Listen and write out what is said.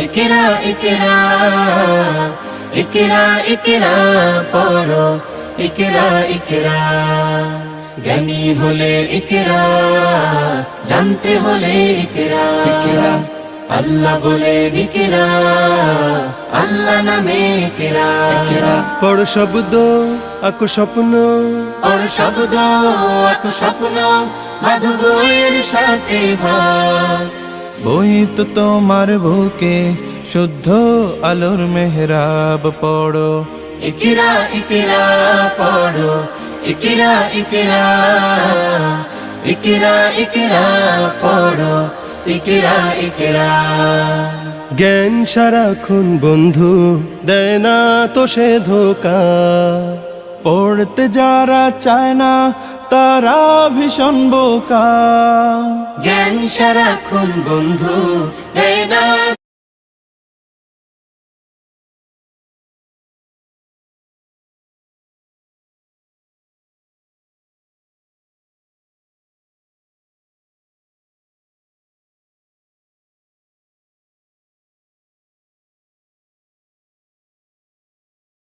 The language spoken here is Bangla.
ইকরা ইকরা ইকরা ইকরা পড়ো ইকরা ইকরা জ্ঞানী হলে ইকরা জানতে হলে ইকরা ইকরা আল্লাহ বলে ইকরা আল্লাহ নামে ইকরা ইকরা পড় শব্দ আঁকো স্বপ্ন আর শব্দ এক স্বপ্ন বাঁধো বইয়ের সাথে ভাগ বই তো তোমার বুকে শুদ্ধ আলোর মেহরাব পড়ো ইকরা ইকরা পড়ো ইকরা ইকরা ইকরা ইকরা পড়ো ইকরা ইকরা জ্ঞান সারাক্ষণ বন্ধু দেয় না তো সে ধোকা পড়তে যারা চায় না তারা ভীষণ বোকা জ্ঞান সারাক্ষণ বন্ধু দেয় না